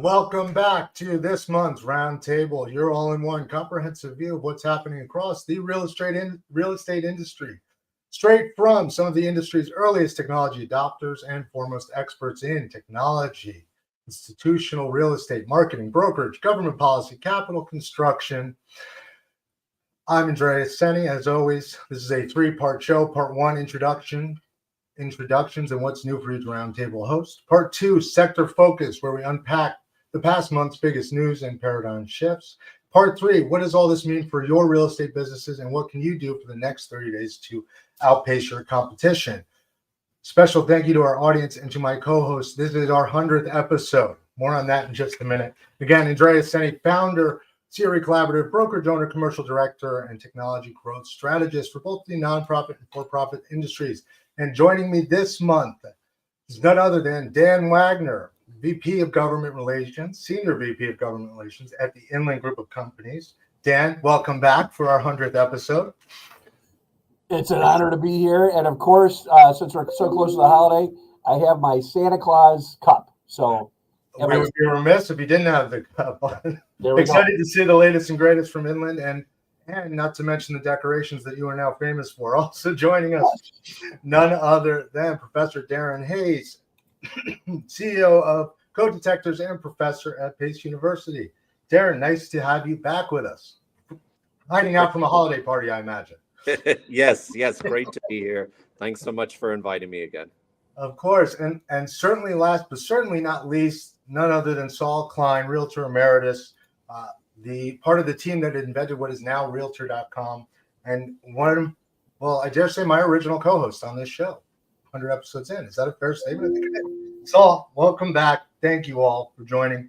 Welcome back to this month's Roundtable, your all-in-one comprehensive view of what's happening across the real estate industry, straight from some of the industry's earliest technology adopters and foremost experts in technology, institutional real estate, marketing, brokerage, government policy, capital, construction. I'm Andreas, Senie. As always, this is a three-part show. Part one, introductions and what's new for each Roundtable host. Part two, sector focus, where we unpack the past month's biggest news and paradigm shifts. Part three, what does all this mean for your real estate businesses and what can you do for the next 30 days to outpace your competition? Special thank you to our audience and to my co-host. This is our 100th episode. More on that in just a minute. Again, Andreas, Senie, founder, CRECollaborative, brokerage owner, commercial director, and technology growth strategist for both the nonprofit and for-profit industries. And joining me this month is none other than Dan Wagner, VP of Government Relations, Senior VP of Government Relations at the Inland Group of Companies. Dan, welcome back for our 100th episode. It's an honor to be here. And of course, since we're so close to the holiday, I have my Santa Claus cup. So we would be remiss if you didn't have the cup on. Excited to see the latest and greatest from Inland, and not to mention the decorations that you are now famous for. Also joining us, none other than Professor Darren Hayes, CEO of Code Detectors and professor at Pace University. Darren, nice to have you back with us. Hiding out from a holiday party, I imagine. Yes, great to be here. Thanks so much for inviting me again. Of course, and certainly last but certainly not least, none other than Saul, Klein, Realtor Emeritus, the part of the team that invented what is now Realtor.com, and I dare say my original co-host on this show, 100 episodes in. Is that a fair statement? I think it is. Saul, welcome back. Thank you all for joining.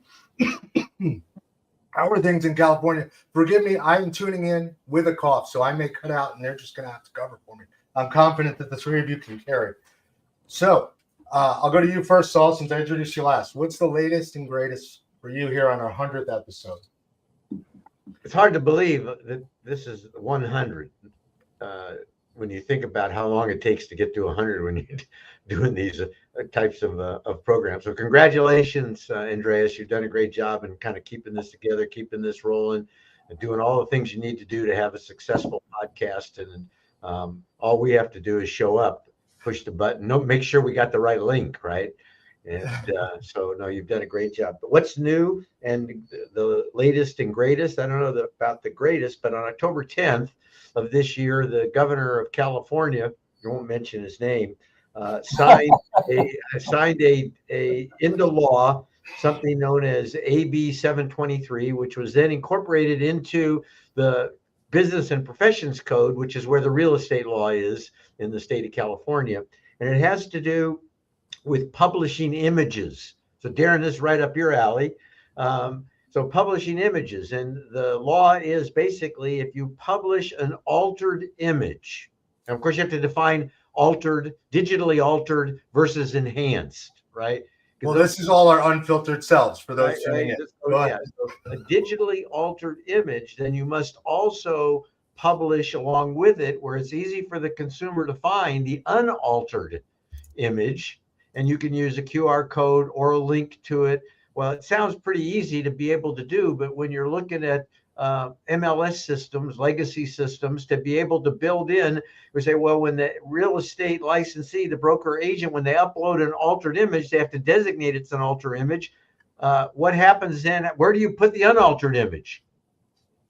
How are things in California? Forgive me, I'm tuning in with a cough, so I may cut out and they're just going to have to cover for me. I'm confident that the three of you can carry. So I'll go to you first, Saul, since I introduced you last. What's the latest and greatest for you here on our 100th episode? It's hard to believe that this is 100 when you think about how long it takes to get to 100 when you're doing these types of programs. So congratulations, Andreas. You've done a great job in kind of keeping this together, keeping this rolling, and doing all the things you need to do to have a successful podcast. And all we have to do is show up, push the button, make sure we got the right link, right? And so, no, you've done a great job. But what's new and the latest and greatest, I don't know about the greatest, but on October 10th of this year, the governor of California, I won't mention his name, signed into law something known as AB 723, which was then incorporated into the Business and Professions Code, which is where the real estate law is in the state of California. And it has to do with publishing images. So Darren, this is right up your alley. So publishing images, and the law is basically if you publish an altered image, and of course you have to define altered, digitally altered versus enhanced, right? Well, this is all our unfiltered selves for those tuning in. So a digitally altered image, then you must also publish along with it, where it's easy for the consumer to find the unaltered image, and you can use a QR code or a link to it. Well, it sounds pretty easy to be able to do, but when you're looking at MLS systems, legacy systems, to be able to build in, we say, well, when the real estate licensee, the broker agent, when they upload an altered image, they have to designate it's an altered image. What happens then? Where do you put the unaltered image?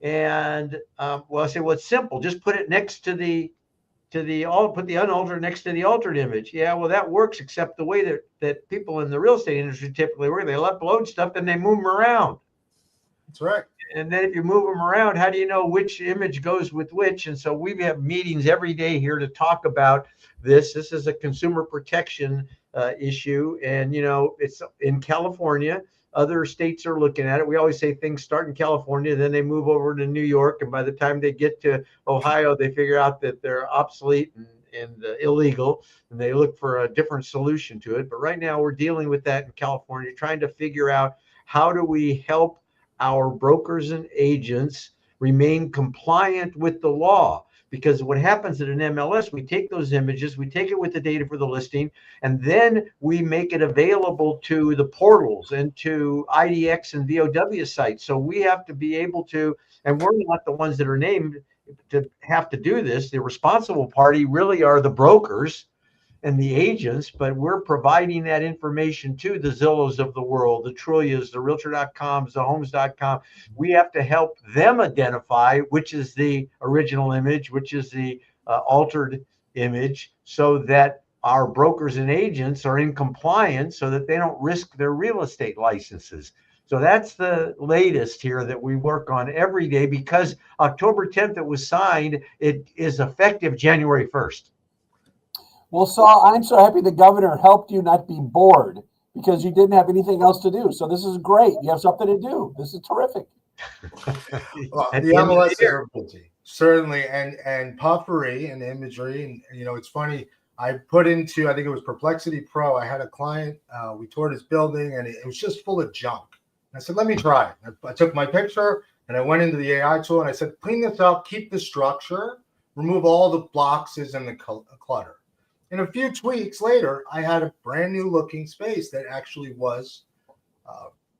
And well, I say, well, it's simple. Just put it next to put the unaltered next to the altered image. Yeah, well, that works, except the way that people in the real estate industry typically work, they'll upload stuff and they move them around. That's right. And then if you move them around, how do you know which image goes with which? And so we have meetings every day here to talk about this. This is a consumer protection issue. And, it's in California. Other states are looking at it. We always say things start in California, then they move over to New York. And by the time they get to Ohio, they figure out that they're obsolete and illegal, and they look for a different solution to it. But right now we're dealing with that in California, trying to figure out how do we help our brokers and agents remain compliant with the law, Because what happens at an MLS, we take those images, we take it with the data for the listing, and then we make it available to the portals and to IDX and VOW sites. So we have to be able to, and we're not the ones that are named to have to do this. The responsible party really are the brokers and the agents, but we're providing that information to the Zillows of the world, the Trulias, the Realtor.coms, the Homes.com. We have to help them identify which is the original image, which is the altered image, so that our brokers and agents are in compliance so that they don't risk their real estate licenses. So that's the latest here that we work on every day, because October 10th it was signed. It is effective January 1st. Well, Saul, I'm so happy the governor helped you not be bored because you didn't have anything else to do. So this is great. You have something to do. This is terrific. Well, the MLS are busy, certainly, and puffery and imagery. And, it's funny. I put into, I think it was Perplexity Pro. I had a client, we toured his building, and it was just full of junk. And I said, let me try it. I took my picture, and I went into the AI tool, and I said, clean this up, keep the structure, remove all the boxes and the clutter. And a few tweaks later, I had a brand new looking space that actually was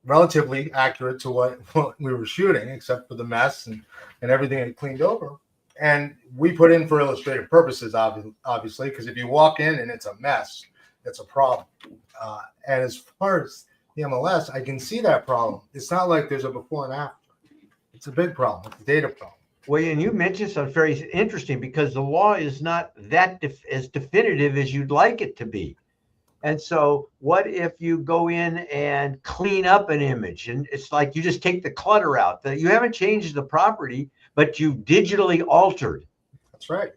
relatively accurate to what we were shooting, except for the mess and everything had cleaned over. And we put in for illustrative purposes, obviously, because if you walk in and it's a mess, it's a problem. And as far as the MLS, I can see that problem. It's not like there's a before and after. It's a big problem. It's a data problem. Well, and you mentioned something very interesting, because the law is not that as definitive as you'd like it to be. And so what if you go in and clean up an image, and it's like you just take the clutter out, that you haven't changed the property, but you've digitally altered. That's right.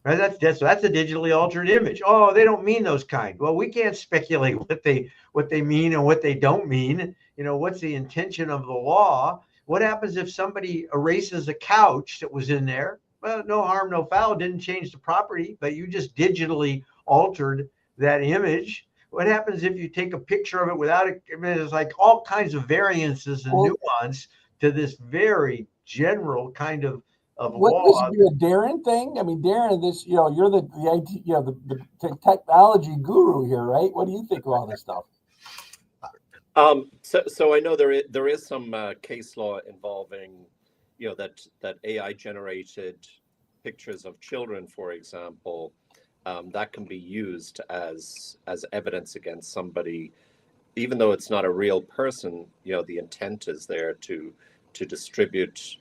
Right? That's a digitally altered image. Oh, they don't mean those kind. Well, we can't speculate what they mean and what they don't mean. What's the intention of the law? What happens if somebody erases a couch that was in there? Well, no harm, no foul, didn't change the property, but you just digitally altered that image. What happens if you take a picture of it without it? I mean, there's like all kinds of variances and nuance to this very general kind of Wouldn't law. this be a Darren thing? I mean, Darren, this, you're the IT, the technology guru here, right? What do you think of all this stuff? So I know there is some case law involving, that AI generated pictures of children, for example, that can be used as evidence against somebody, even though it's not a real person. The intent is there to distribute,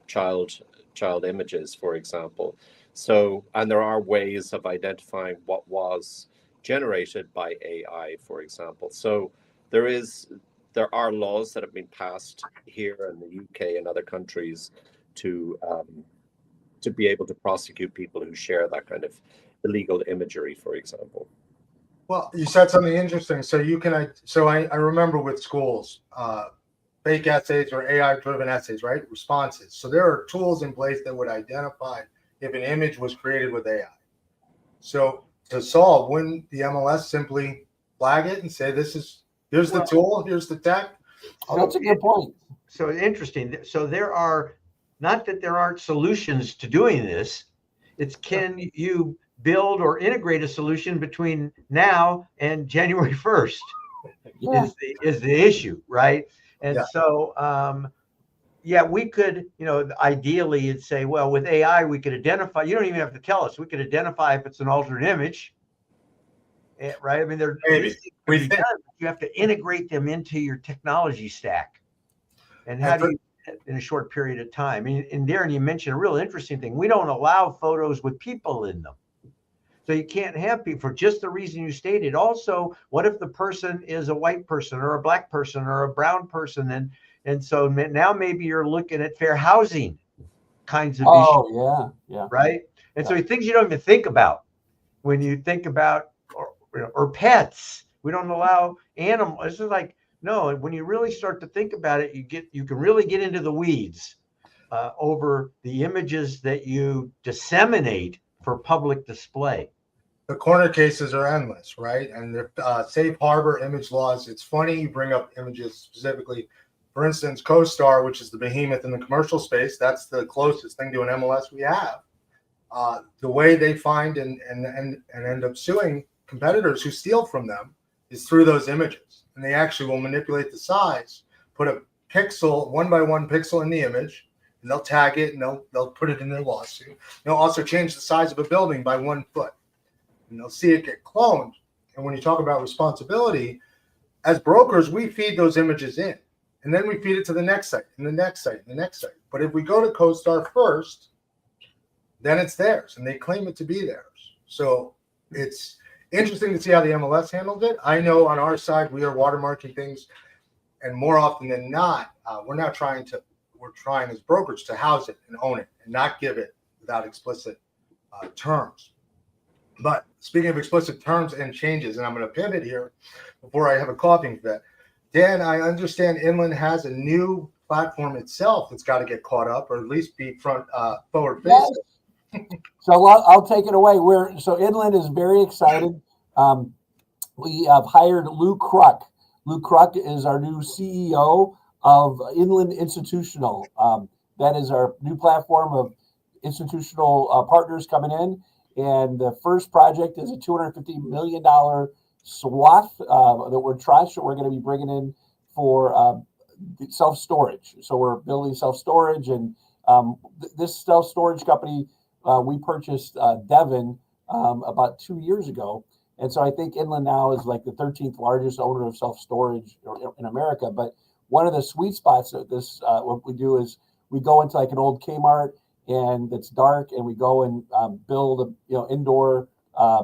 child images, for example. So, and there are ways of identifying what was generated by AI, for example. So there are laws that have been passed here in the UK and other countries to be able to prosecute people who share that kind of illegal imagery, for example. Well, you said something interesting. So I remember with schools, fake essays or AI-driven essays, right? Responses. So there are tools in place that would identify if an image was created with AI. So to Saul, wouldn't the MLS simply flag it and say, here's the tool, here's the tech? Oh, that's a good point. So interesting. So there are, not that there aren't solutions to doing this. It's, can you build or integrate a solution between now and January 1st is the issue, right? And so, we could, ideally it'd say, well, with AI, we could identify, you don't even have to tell us, we could identify if it's an altered image, right? I mean, you have to integrate them into your technology stack. And how do you, in a short period of time? And Darren, you mentioned a real interesting thing. We don't allow photos with people in them. So you can't have people for just the reason you stated. Also, what if the person is a white person or a black person or a brown person? And so now maybe you're looking at fair housing kinds of issues. Oh, yeah. Right? And so things you don't even think about when you think about, or pets. We don't allow animals. This is like, no, when you really start to think about it, you can really get into the weeds over the images that you disseminate for public display. The corner cases are endless, right? And the safe harbor image laws. It's funny you bring up images specifically. For instance, CoStar, which is the behemoth in the commercial space, that's the closest thing to an MLS we have. the way they find and end up suing competitors who steal from them is through those images. And they actually will manipulate the size, put a pixel, 1 by 1 pixel in the image, and they'll tag it and they'll put it in their lawsuit. They'll also change the size of a building by 1 foot, and they'll see it get cloned. And when you talk about responsibility, as brokers, we feed those images in, and then we feed it to the next site, and the next site, and the next site. But if we go to CoStar first, then it's theirs, and they claim it to be theirs. So it's interesting to see how the MLS handled it. I know on our side, we are watermarking things, and more often than not, we're trying as brokers to house it and own it and not give it without explicit terms. But speaking of explicit terms and changes, and I'm going to pivot here before I have a coughing fit. Dan, I understand Inland has a new platform itself that's got to get caught up, or at least be forward facing. Yes. So I'll take it away. So Inland is very excited. We have hired Lou Kruk. Lou Kruk is our new CEO of Inland Institutional. That is our new platform of institutional partners coming in. And the first project is a $250 million swath that we're going to be bringing in for self-storage. So we're building self-storage, and this self-storage company, we purchased Devon about 2 years ago. And so I think Inland now is like the 13th largest owner of self-storage in America. But one of the sweet spots of this, what we do is we go into like an old Kmart, and it's dark, and we go and build a indoor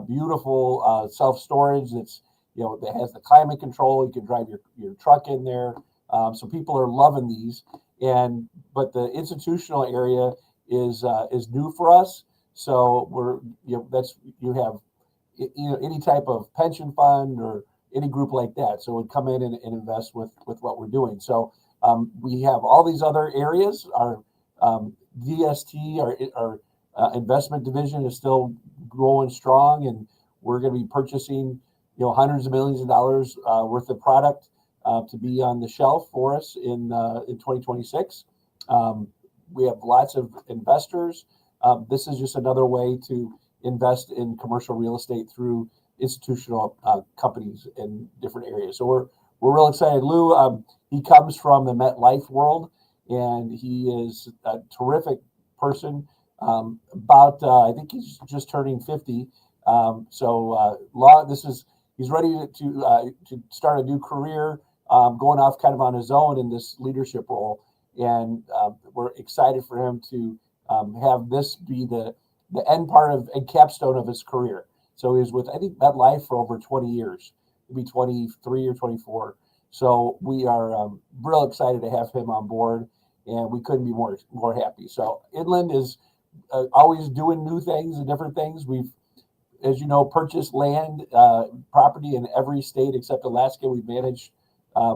beautiful self-storage that's that has the climate control. You can drive your truck in there. So people are loving these. But the institutional area is new for us. So you have any type of pension fund or any group like that. So we'd come in and invest with what we're doing. So we have all these other areas. Our DST, our investment division, is still growing strong, and we're going to be purchasing hundreds of millions of dollars worth of product to be on the shelf for us in 2026. We have lots of investors. This is just another way to invest in commercial real estate through institutional companies in different areas. So we're real excited. Lou, he comes from the MetLife world, and he is a terrific person. I think he's just turning 50. He's ready to start a new career, going off kind of on his own in this leadership role. And we're excited for him to have this be the end part of and capstone of his career. So he was with, I think, MetLife for over 20 years, maybe 23 or 24. So we are real excited to have him on board, and we couldn't be more happy. So Inland is always doing new things and different things. We've, as you know, purchased land, property in every state except Alaska. We've managed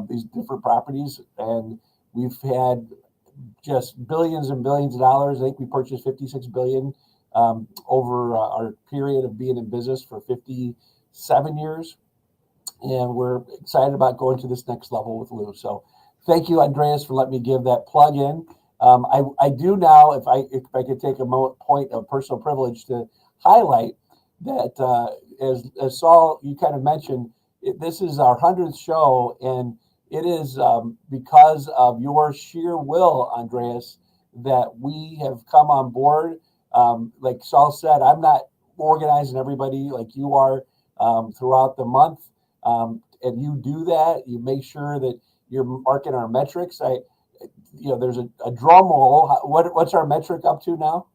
these different properties, and we've had just billions and billions of dollars. I think we purchased $56 billion over our period of being in business for 57 years. And we're excited about going to this next level with Lou. So thank you, Andreas, for letting me give that plug in. I do now, if I could take a point of personal privilege to highlight that, as Saul, you kind of mentioned, this is our 100th show, and it is because of your sheer will, Andreas, that we have come on board. Like Saul said, I'm not organizing everybody like you are throughout the month. And you do that. You make sure that you're marking our metrics. There's a drum roll. What's our metric up to now?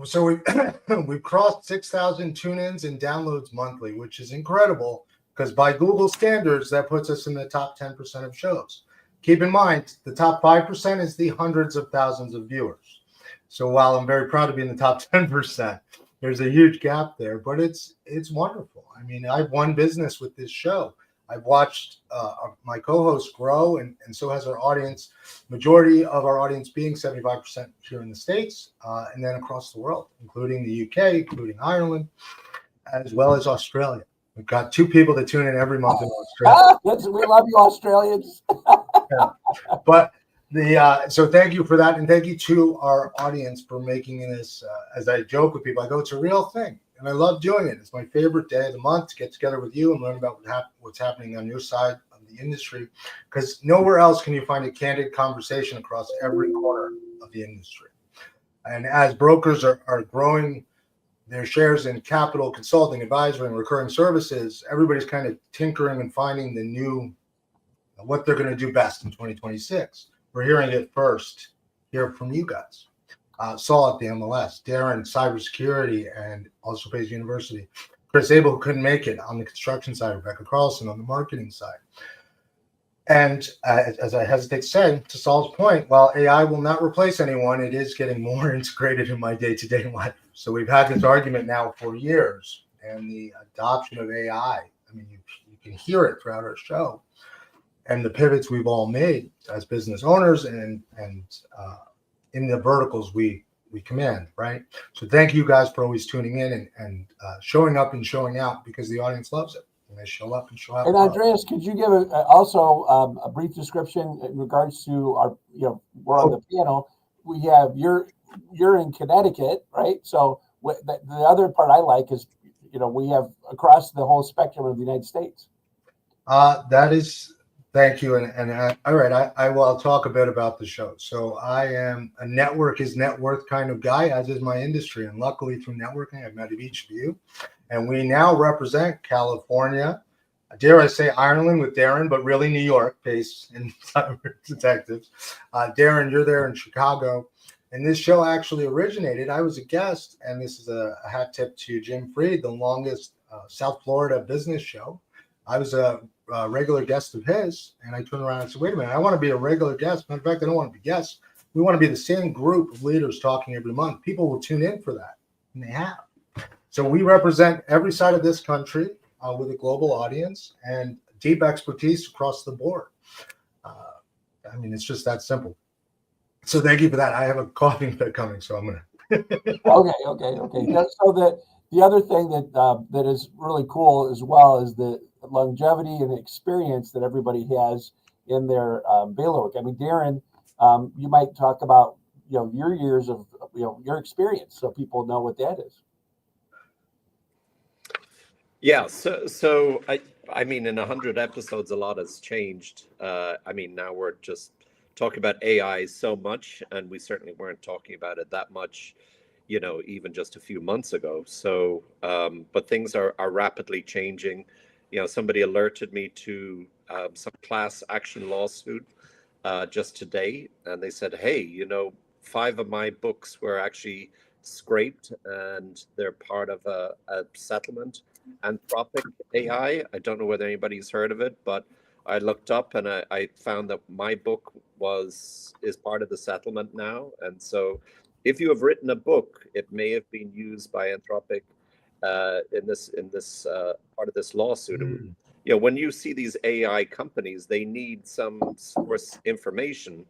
So we've crossed 6,000 tune-ins and downloads monthly, which is incredible because by Google standards, that puts us in the top 10% of shows. Keep in mind, the top 5% is the hundreds of thousands of viewers. So while I'm very proud to be in the top 10%, there's a huge gap there, but it's wonderful. I mean, I've won business with this show. I've watched my co-hosts grow, and so has our audience, majority of our audience being 75% here in the States, and then across the world, including the UK, including Ireland, as well as Australia. We've got 2 people that tune in every month in Australia. We love you, Australians. Yeah. But So thank you for that, and thank you to our audience for making this. As I joke with people, I go, it's a real thing, and I love doing it. It's my favorite day of the month to get together with you and learn about what's happening on your side of the industry, because nowhere else can you find a candid conversation across every corner of the industry. And as brokers are growing their shares in capital, consulting, advisory, and recurring services, everybody's kind of tinkering and finding the new, what they're going to do best in 2026. We're hearing it first here from you guys. Saul at the MLS, Darren, cybersecurity, and also Pace University. Chris Abel, who couldn't make it on the construction side, Rebecca Carlson on the marketing side. And as I hesitate to say, to Saul's point, while AI will not replace anyone, it is getting more integrated in my day-to-day life. So we've had this argument now for years, and the adoption of AI, I mean, you can hear it throughout our show, and the pivots we've all made as business owners and in the verticals we command, right? So thank you guys for always tuning in and showing up and showing out, because the audience loves it. And they show up and show out. And Andreas, could you give also a brief description in regards to our, we're on the panel. We have you're in Connecticut, right? So the other part I like is, we have across the whole spectrum of the United States. That is, thank you. And all right, I'll talk a bit about the show. So I am a network is net worth kind of guy, as is my industry. And luckily through networking, I've met each of you. And we now represent California, dare I say Ireland with Darren, but really New York, based in cyber detectives. Darren, you're there in Chicago. And this show actually originated, I was a guest, and this is a hat tip to Jim Freed, the longest South Florida business show. I was a regular guest of his, and I turned around and said, wait a minute, I want to be a regular guest. Matter of fact, I don't want to be guests. We want to be the same group of leaders talking every month. People will tune in for that, and they have. So we represent every side of this country with a global audience and deep expertise across the board. I mean, it's just that simple. So thank you for that. I have a coughing fit coming, so I'm going to. Okay. So the other thing that is really cool as well is the longevity and the experience that everybody has in their bailiwick. I mean, Darren, you might talk about your years of your experience, so people know what that is. Yeah, so I mean, in 100 episodes, a lot has changed. I mean, now we're just talking about AI so much, and we certainly weren't talking about it that much, even just a few months ago. So, but things are rapidly changing. Somebody alerted me to some class action lawsuit just today, and they said, hey, 5 of my books were actually scraped, and they're part of a settlement. Anthropic AI. I don't know whether anybody's heard of it, but I looked up and I found that my book is part of the settlement now. And so, if you have written a book, it may have been used by Anthropic in this part of this lawsuit. When you see these AI companies, they need some source information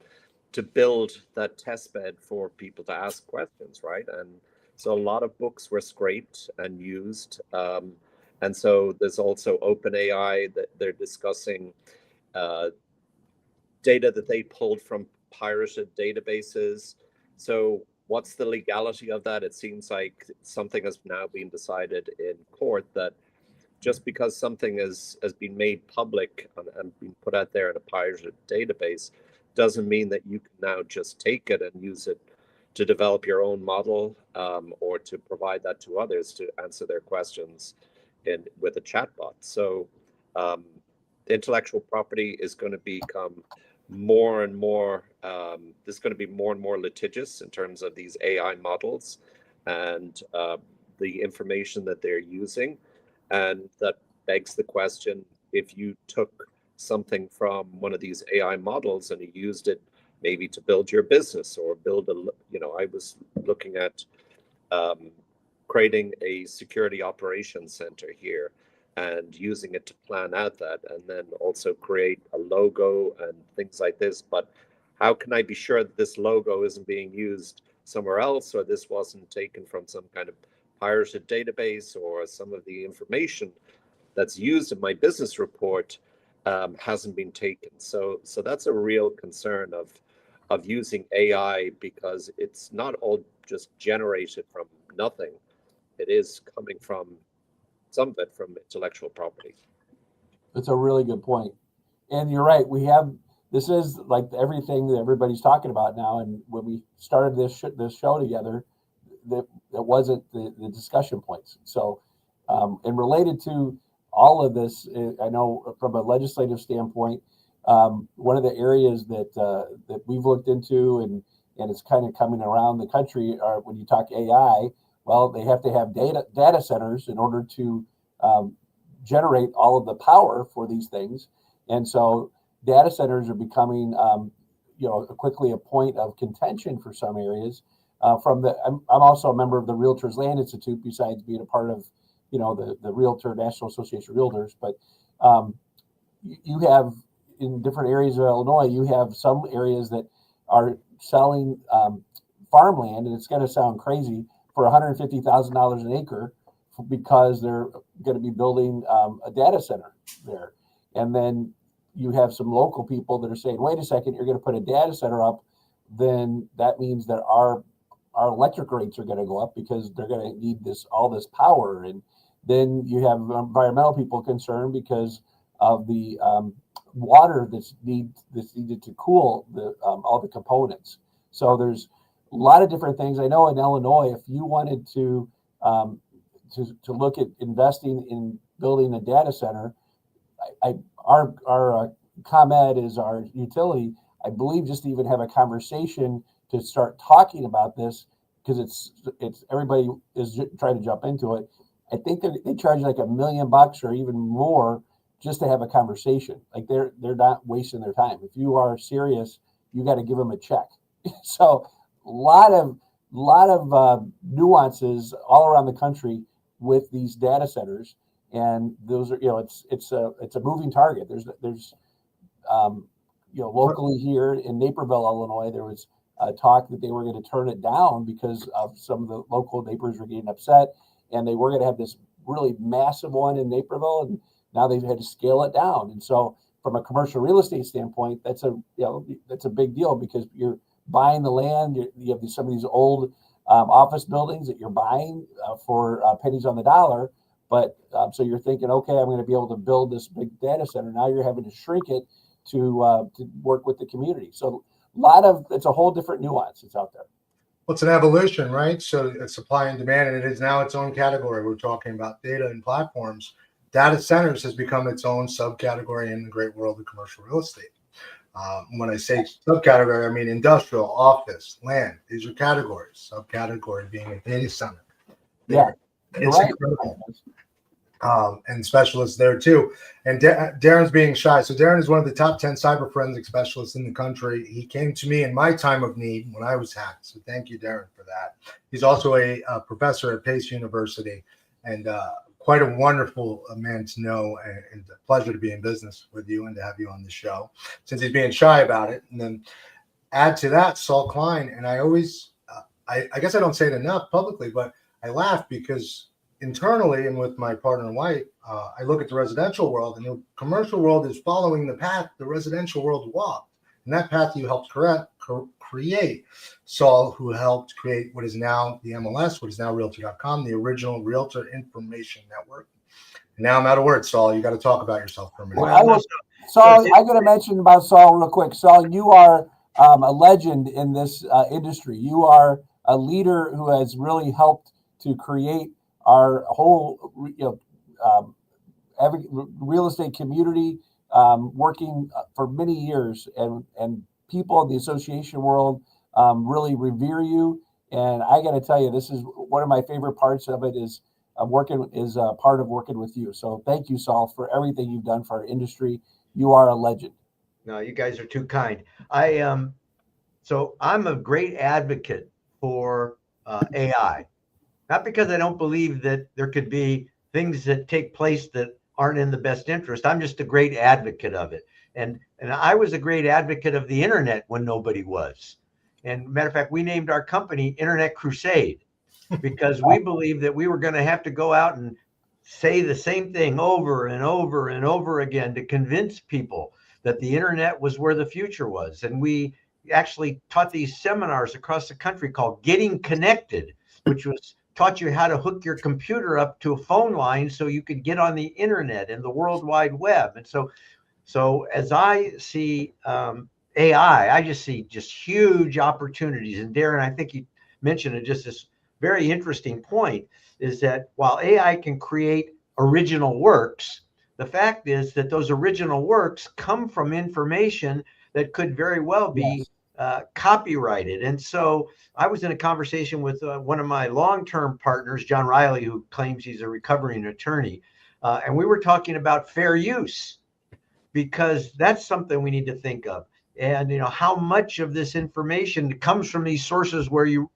to build that test bed for people to ask questions, right? And so a lot of books were scraped and used. And so there's also OpenAI that they're discussing data that they pulled from pirated databases. So what's the legality of that? It seems like something has now been decided in court that just because something has been made public and been put out there in a pirated database doesn't mean that you can now just take it and use it to develop your own model or to provide that to others to answer their questions with a chatbot. So intellectual property is going to become more and more, there's going to be more and more litigious in terms of these AI models and the information that they're using. And that begs the question, if you took something from one of these AI models and you used it maybe to build your business or build I was looking at creating a security operations center here and using it to plan out that, and then also create a logo and things like this. But how can I be sure that this logo isn't being used somewhere else, or this wasn't taken from some kind of pirated database, or some of the information that's used in my business report hasn't been taken? So that's a real concern of using AI, because it's not all just generated from nothing. It is coming from some of it from intellectual property. That's a really good point. And you're right. This is like everything that everybody's talking about now. And when we started this show together, that wasn't the discussion points. So, and related to all of this, I know from a legislative standpoint, one of the areas that we've looked into and it's kind of coming around the country are when you talk AI, well, they have to have data centers in order to generate all of the power for these things. And so data centers are becoming, quickly a point of contention for some areas. I'm also a member of the Realtors Land Institute, besides being a part of, the Realtor National Association of Realtors. But you have in different areas of Illinois, you have some areas that are selling farmland, and it's going to sound crazy, for $150,000 an acre because they're going to be building a data center there. And then you have some local people that are saying, wait a second, you're going to put a data center up, then that means that our electric rates are going to go up because they're going to need all this power. And then you have environmental people concerned because of the water that's needed to cool all the components. So there's a lot of different things. I know in Illinois, if you wanted to look at investing in building a data center, our ComEd is our utility. I believe just to even have a conversation to start talking about this, because it's everybody is trying to jump into it. I think they charge like $1 million or even more just to have a conversation. Like they're not wasting their time. If you are serious, you got to give them a check. So a lot of nuances all around the country with these data centers, and those are it's a moving target. There's locally here in Naperville, Illinois, there was a talk that they were going to turn it down because of some of the local neighbors were getting upset, and they were going to have this really massive one in Naperville, and now they've had to scale it down. And so from a commercial real estate standpoint, that's a big deal, because you're buying the land. You have some of these old office buildings that you're buying for pennies on the dollar. But so you're thinking, okay, I'm going to be able to build this big data center. Now you're having to shrink it to work with the community. So it's a whole different nuance that's out there. Well, it's an evolution, right? So it's supply and demand, and it is now its own category. We're talking about data and platforms. Data centers has become its own subcategory in the great world of commercial real estate. When I say subcategory, I mean industrial, office, land. These are categories. Subcategory being a data center. Yeah, it's right. incredible. And specialists there too. And Darren's being shy. So Darren is one of the top 10 cyber forensic specialists in the country. He came to me in my time of need when I was hacked. So thank you, Darren, for that. He's also a professor at Pace University, and quite a wonderful man to know, and a pleasure to be in business with you and to have you on the show, since he's being shy about it. And then add to that Saul Klein. And I always, I guess I don't say it enough publicly, but I laugh because internally and with my partner in white, I look at the residential world, and the commercial world is following the path the residential world walked. And that path you helped create. Saul, who helped create what is now the MLS, what is now Realtor.com, the original Realtor Information Network. And now I'm out of words, Saul. You got to talk about yourself for a minute. Saul, I'm going to mention about Saul real quick. Saul, you are a legend in this industry. You are a leader who has really helped to create our whole real estate community, working for many years, and people in the association world really revere you. And I got to tell you, this is one of my favorite parts of it is part of working with you. So thank you, Saul, for everything you've done for our industry. You are a legend. No, you guys are too kind. So I'm a great advocate for AI. Not because I don't believe that there could be things that take place that aren't in the best interest. I'm just a great advocate of it. And I was a great advocate of the internet when nobody was. And matter of fact, we named our company Internet Crusade because we believed that we were going to have to go out and say the same thing over and over and over again to convince people that the internet was where the future was. And we actually taught these seminars across the country called Getting Connected, which was taught you how to hook your computer up to a phone line so you could get on the internet and the World Wide Web. And so as I see AI, I just see just huge opportunities. And Darren, I think you mentioned it, just this very interesting point, is that while AI can create original works, the fact is that those original works come from information that could very well be copyrighted. And so I was in a conversation with one of my long-term partners, John Riley, who claims he's a recovering attorney. And we were talking about fair use, because that's something we need to think of. And, how much of this information comes from these sources where do you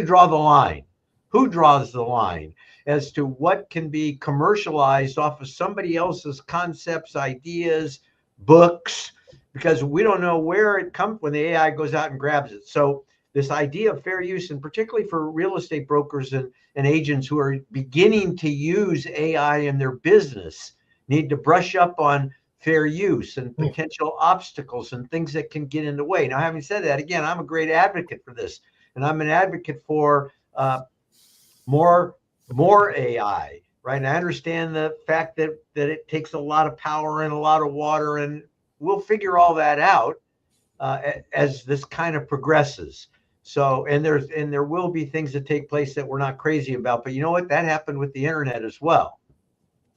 draw the line? Who draws the line as to what can be commercialized off of somebody else's concepts, ideas, books, because we don't know where it comes when the AI goes out and grabs it. So this idea of fair use, and particularly for real estate brokers and agents who are beginning to use AI in their business, need to brush up on fair use and potential obstacles and things that can get in the way. Now, having said that, again, I'm a great advocate for this, and I'm an advocate for more AI, right? And I understand the fact that it takes a lot of power and a lot of water, and we'll figure all that out as this kind of progresses. So, and there will be things that take place that we're not crazy about, but you know what? That happened with the internet as well.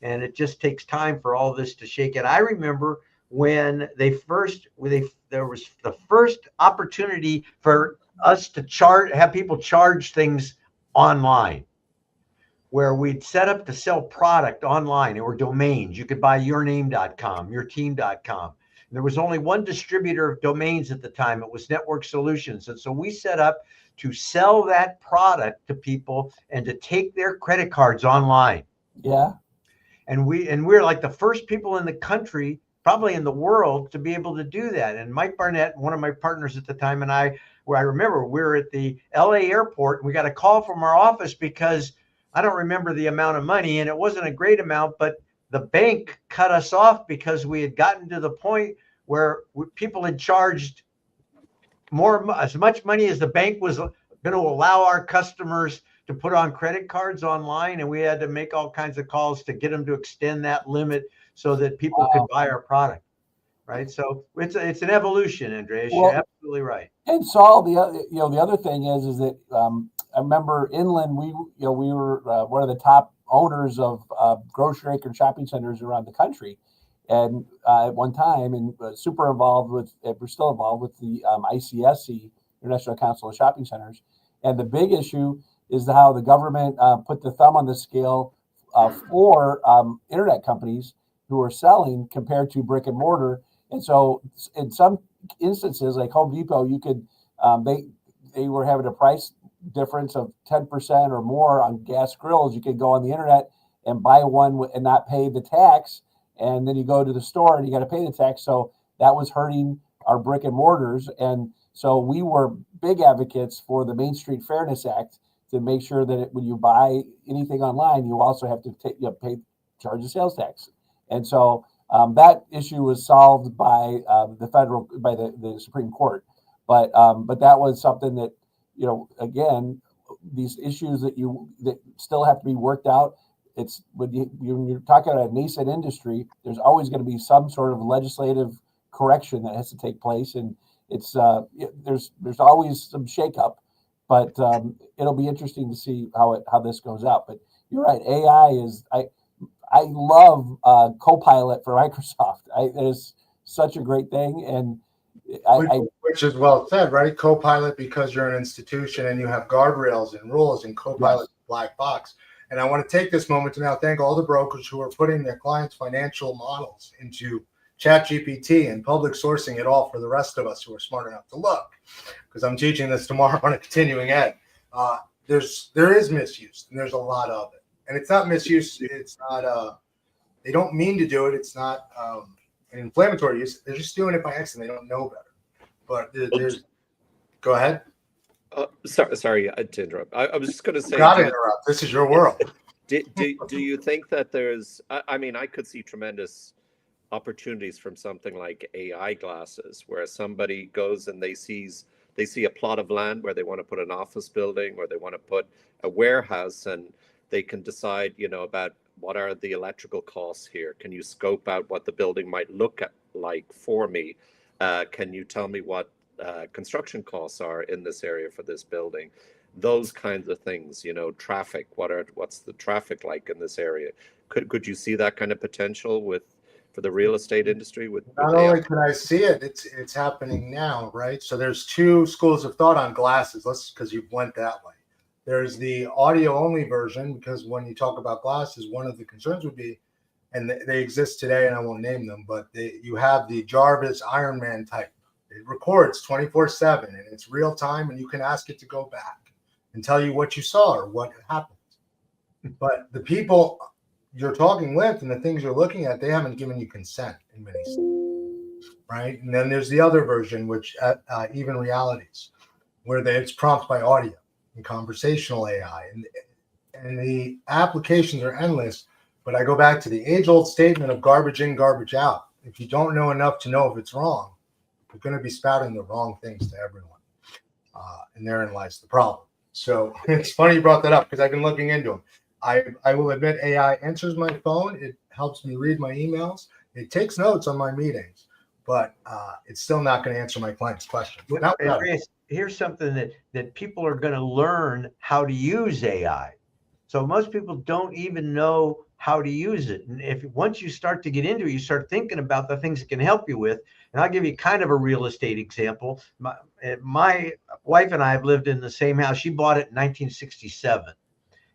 And it just takes time for all this to shake it. I remember when there was the first opportunity for us to have people charge things online, where we'd set up to sell product online. There were domains. You could buy yourname.com, yourteam.com. There was only one distributor of domains at the time. It was Network Solutions. And so we set up to sell that product to people and to take their credit cards online. Yeah. And we're like the first people in the country, probably in the world, to be able to do that. And Mike Barnett, one of my partners at the time, and I remember we were at the LA airport, and we got a call from our office because I don't remember the amount of money, and it wasn't a great amount, but the bank cut us off because we had gotten to the point where people had charged as much money as the bank was going to allow our customers to put on credit cards online, and we had to make all kinds of calls to get them to extend that limit so that people could buy our product, right? So it's an evolution, Andreas. You're absolutely right. And Saul, the other thing is that I remember inland, we were one of the top owners of grocery acre shopping centers around the country, and at one time, and super involved with, we're still involved with the ICSC, International Council of Shopping Centers, and the big issue is how the government put the thumb on the scale for internet companies who are selling compared to brick and mortar. And so in some instances, like Home Depot, you could, they were having a price difference of 10% or more on gas grills. You could go on the internet and buy one and not pay the tax. And then you go to the store and you got to pay the tax. So that was hurting our brick and mortars. And so we were big advocates for the Main Street Fairness Act to make sure that when you buy anything online, you also have to charge the sales tax. And so that issue was solved by the Supreme Court. But that was something that, again, these issues that still have to be worked out. It's when you're talking about a nascent industry, there's always going to be some sort of legislative correction that has to take place, and it's there's always some shakeup. But it'll be interesting to see how this goes out. But you're right, AI is I love Copilot for Microsoft. It is such a great thing, and which is well said, right? Copilot, because you're an institution and you have guardrails and rules, and Copilot black box. And I want to take this moment to now thank all the brokers who are putting their clients' financial models into ChatGPT and public sourcing it all for the rest of us who are smart enough to look. Because I'm teaching this tomorrow on a continuing ed. There is misuse, and there's a lot of it. And it's not misuse. It's not. They don't mean to do it. It's not an inflammatory use. They're just doing it by accident. They don't know better. But there's. Go ahead. Sorry to interrupt. I was just going to say. Gotta interrupt. This is your world. Do you think that there's? I mean, I could see tremendous opportunities from something like AI glasses, where somebody goes and they see a plot of land where they want to put an office building or they want to put a warehouse, and they can decide, about what are the electrical costs here. Can you scope out what the building might look like for me? Can you tell me what construction costs are in this area for this building? Those kinds of things, traffic. What's the traffic like in this area? Could you see that kind of potential for the real estate industry with Not AI? only can I see it, it's happening now, right? So there's two schools of thought on glasses. Because you went that way. There's the audio only version, because when you talk about glasses, one of the concerns would be, and they exist today, and I won't name them, but you have the Jarvis Iron Man type. It records 24/7, and it's real time, and you can ask it to go back and tell you what you saw or what happened. But the people you're talking with and the things you're looking at, they haven't given you consent in many states, right? And then there's the other version, which even realities, where it's prompted by audio and conversational AI, and the applications are endless. But I go back to the age-old statement of garbage in, garbage out. If you don't know enough to know if it's wrong, you're going to be spouting the wrong things to everyone, and therein lies the problem. So it's funny you brought that up, because I've been looking into them. I will admit, AI answers my phone. It helps me read my emails. It takes notes on my meetings, but it's still not going to answer my client's questions. Andreas, here's something that people are going to learn how to use AI. So most people don't even know how to use it. And once you start to get into it, you start thinking about the things it can help you with. And I'll give you kind of a real estate example. My wife and I have lived in the same house. She bought it in 1967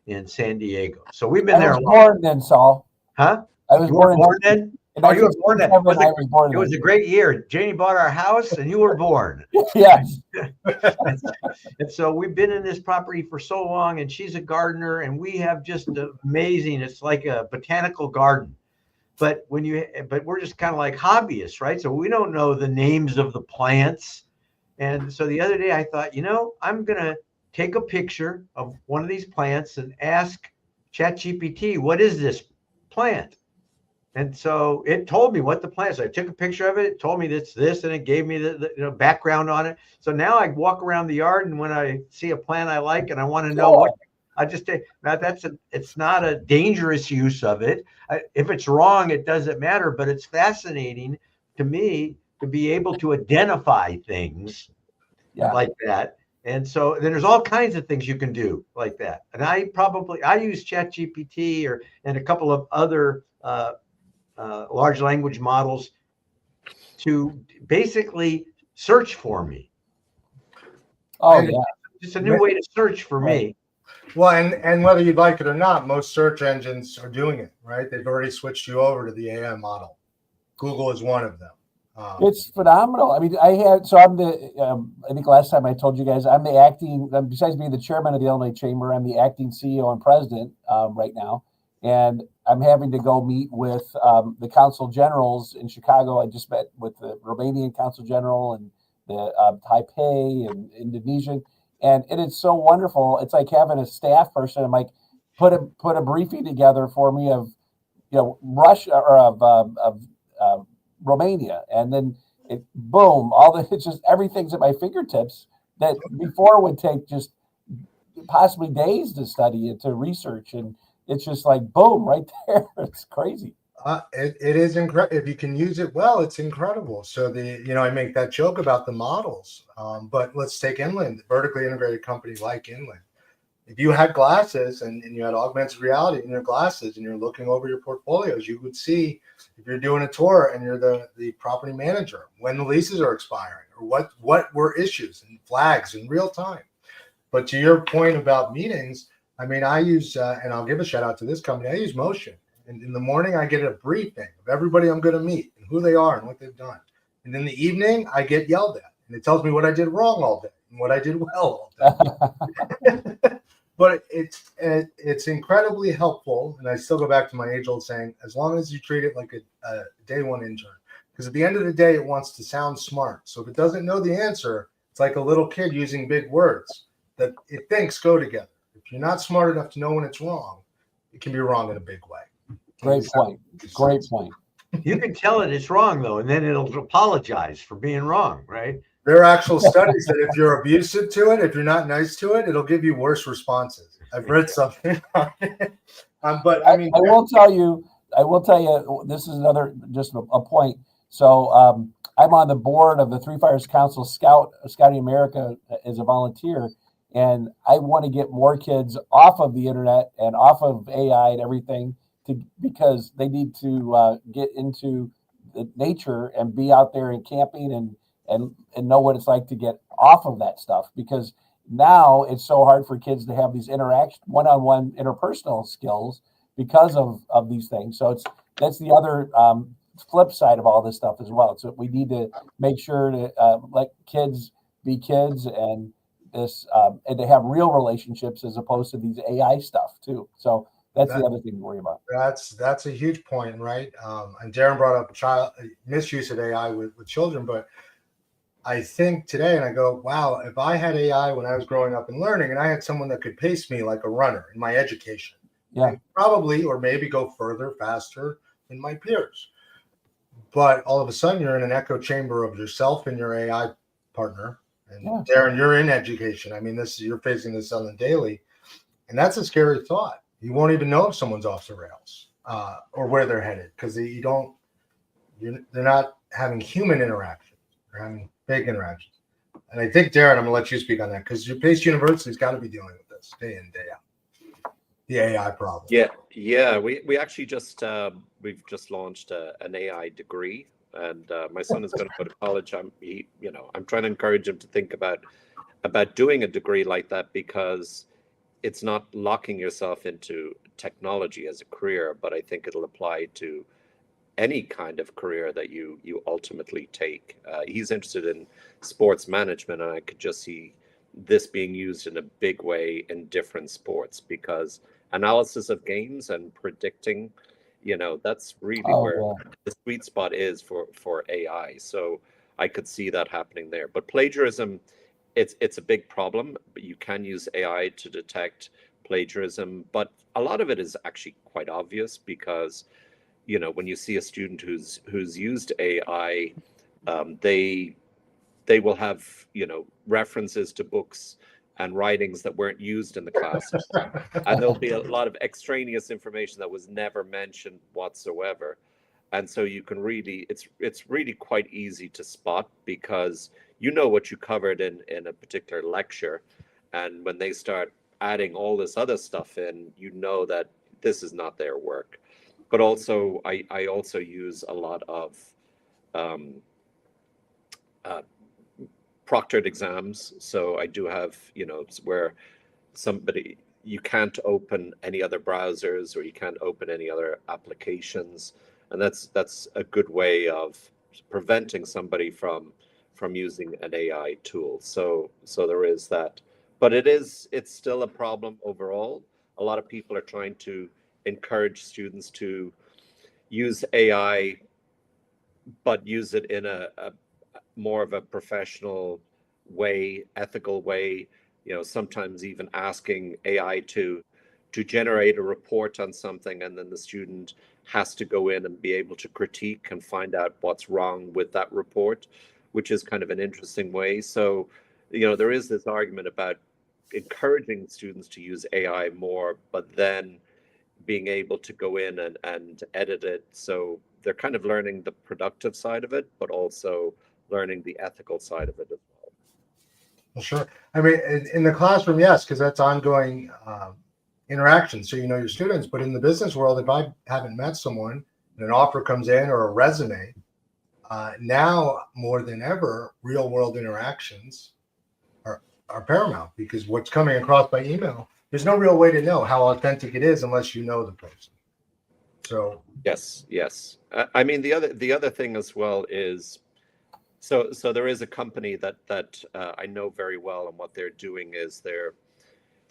in San Diego. So we've been there. I was born then, Saul. Huh? I was You were born then? in Oh, you were born then. It was a great year. Janie bought our house and you were born. Yes. And so we've been in this property for so long, and she's a gardener, and we have just amazing. It's like a botanical garden. But we're just kind of like hobbyists, right? So we don't know the names of the plants. And so the other day I thought, I'm going to take a picture of one of these plants and ask ChatGPT, what is this plant? And so it told me what the plant is. I took a picture of it. It told me this, and it gave me the background on it. So now I walk around the yard, and when I see a plant I like and I want to know what, I just take. Now it's not a dangerous use of it. If it's wrong, it doesn't matter. But it's fascinating to me to be able to identify things like that. And so then there's all kinds of things you can do like that. And I use ChatGPT and a couple of other large language models to basically search for me. Oh, yeah. It's a new way to search for me. Well, and whether you'd like it or not, most search engines are doing it, right? They've already switched you over to the AI model. Google is one of them. It's phenomenal. I mean, I'm the, I think last time I told you guys, I'm the acting, besides being the chairman of the Illinois Chamber, I'm the acting CEO and president right now. And I'm having to go meet with the consul generals in Chicago. I just met with the Romanian consul general and the Taipei and Indonesian. And it is so wonderful. It's like having a staff person. I'm like, put a briefing together for me of, Russia or of Romania, and then boom, it's just everything's at my fingertips that before would take just possibly days to study and to research, and it's just like boom, right there. It's crazy. It is incredible if you can use it well. It's incredible. So I make that joke about the models, but let's take Inland, vertically integrated company like Inland. If you had glasses and you had augmented reality in your glasses and you're looking over your portfolios, you would see if you're doing a tour and you're the property manager, when the leases are expiring or what were issues and flags in real time. But to your point about meetings, I mean, I use, and I'll give a shout out to this company, I use Motion. And in the morning, I get a briefing of everybody I'm going to meet and who they are and what they've done. And in the evening, I get yelled at. And it tells me what I did wrong all day and what I did well all day. But it's incredibly helpful. And I still go back to my age-old saying, as long as you treat it like a day one intern. Because at the end of the day, it wants to sound smart. So if it doesn't know the answer, it's like a little kid using big words that it thinks go together. If you're not smart enough to know when it's wrong, it can be wrong in a big way. Great point. Great point. You can tell it it's wrong though, and then it'll apologize for being wrong, right? There are actual studies that if you're abusive to it, if you're not nice to it, it'll give you worse responses. I've read something on it. But I mean, I will tell you, this is another, just a point. So I'm on the board of the Three Fires Council Scouting America as a volunteer. And I want to get more kids off of the internet and off of AI and everything because they need to get into the nature and be out there and camping and know what it's like to get off of that stuff, because now it's so hard for kids to have these one-on-one interpersonal skills because of these things. So that's the other flip side of all this stuff as well. So we need to make sure to let kids be kids and and to have real relationships as opposed to these AI stuff too. So that's the other thing to worry about. That's a huge point, right? And Darren brought up child misuse of AI with children, but I think today, and I go, wow, if I had AI when I was growing up and learning, and I had someone that could pace me like a runner in my education, yeah, probably, or maybe go further, faster than my peers. But all of a sudden, you're in an echo chamber of yourself and your AI partner. And Darren, you're in education. I mean, you're facing this on the daily, and that's a scary thought. You won't even know if someone's off the rails or where they're headed because they're not having human interaction. They're having fake interactions. And I think, Darren, I'm going to let you speak on that because your Pace University's got to be dealing with this day in, day out. The AI problem. Yeah. We actually we've just launched an AI degree, and my son is going to go to college. I'm trying to encourage him to think about doing a degree like that, because it's not locking yourself into technology as a career, but I think it'll apply to any kind of career that you ultimately take. He's interested in sports management, and I could just see this being used in a big way in different sports, because analysis of games and predicting, that's really where the sweet spot is for AI. So I could see that happening there. But plagiarism, it's a big problem. But you can use AI to detect plagiarism, but a lot of it is actually quite obvious, because when you see a student who's used AI, they will have references to books and writings that weren't used in the class, and there'll be a lot of extraneous information that was never mentioned whatsoever. And so you can really, it's really quite easy to spot, because what you covered in a particular lecture, and when they start adding all this other stuff in, that this is not their work. But also, I also use a lot of proctored exams. So I do have, where you can't open any other browsers, or you can't open any other applications. And that's a good way of preventing somebody from using an AI tool. So there is that. But it's still a problem overall. A lot of people are trying to encourage students to use AI, but use it in a more of a professional way, ethical way. Sometimes even asking AI to generate a report on something, and then the student has to go in and be able to critique and find out what's wrong with that report, which is kind of an interesting way. So, there is this argument about encouraging students to use AI more, but then being able to go in and edit it. So they're kind of learning the productive side of it, but also learning the ethical side of it as well. Well, sure. I mean, in the classroom, yes, because that's ongoing interaction. So your students, but in the business world, if I haven't met someone and an offer comes in or a resume, now more than ever, real world interactions are paramount, because what's coming across by email, there's no real way to know how authentic it is unless you know the person. So yes. I mean, the other thing as well is, so there is a company that I know very well, and what they're doing is they're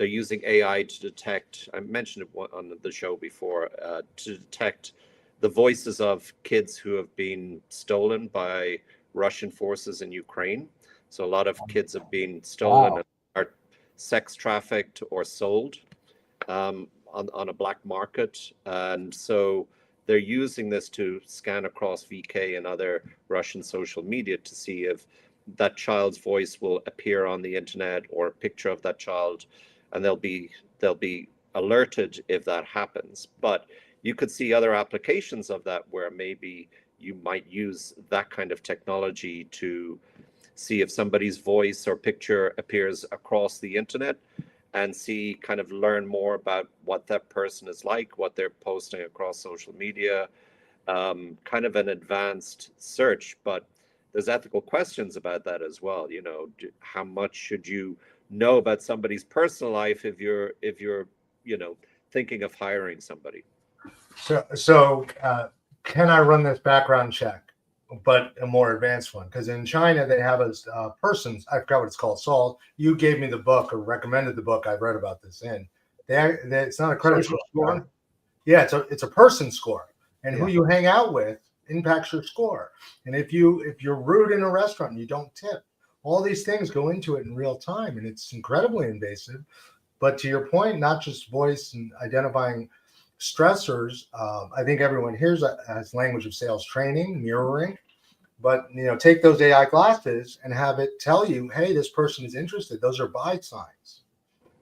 using AI to detect. I mentioned it on the show before, to detect the voices of kids who have been stolen by Russian forces in Ukraine. So a lot of kids have been stolen and are sex trafficked or sold on a black market. And so they're using this to scan across VK and other Russian social media to see if that child's voice will appear on the internet or a picture of that child, and they'll be alerted if that happens. But you could see other applications of that where maybe you might use that kind of technology to see if somebody's voice or picture appears across the internet, and see, kind of learn more about what that person is like, what they're posting across social media, kind of an advanced search. But there's ethical questions about that as well. You know, how much should you know about somebody's personal life if you're you know, thinking of hiring somebody? So can I run this background check, but a more advanced one? Because in China, they have a persons, I forgot what it's called. Saul, you gave me the book or recommended the book. I've read about this in. It's not a credit score. Yeah, it's a person score, and who you hang out with impacts your score. And if you're rude in a restaurant and you don't tip, all these things go into it in real time, and it's incredibly invasive. But to your point, not just voice and identifying stressors. I think everyone here has language of sales training, mirroring, but take those AI glasses and have it tell you, hey, this person is interested. Those are buy signs,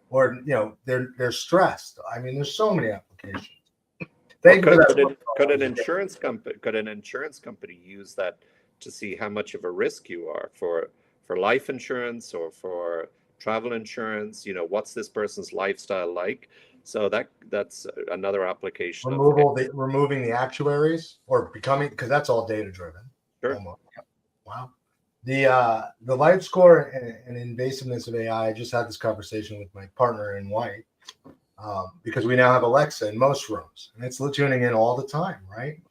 or they're stressed. I mean, there's so many applications. Could an insurance company use that to see how much of a risk you are for life insurance or for travel insurance? What's this person's lifestyle like? So that's another application. Removing the actuaries or becoming, because that's all data driven. Sure. Wow. The life score and invasiveness of AI. I just had this conversation with my partner in White, because we now have Alexa in most rooms, and it's tuning in all the time, right?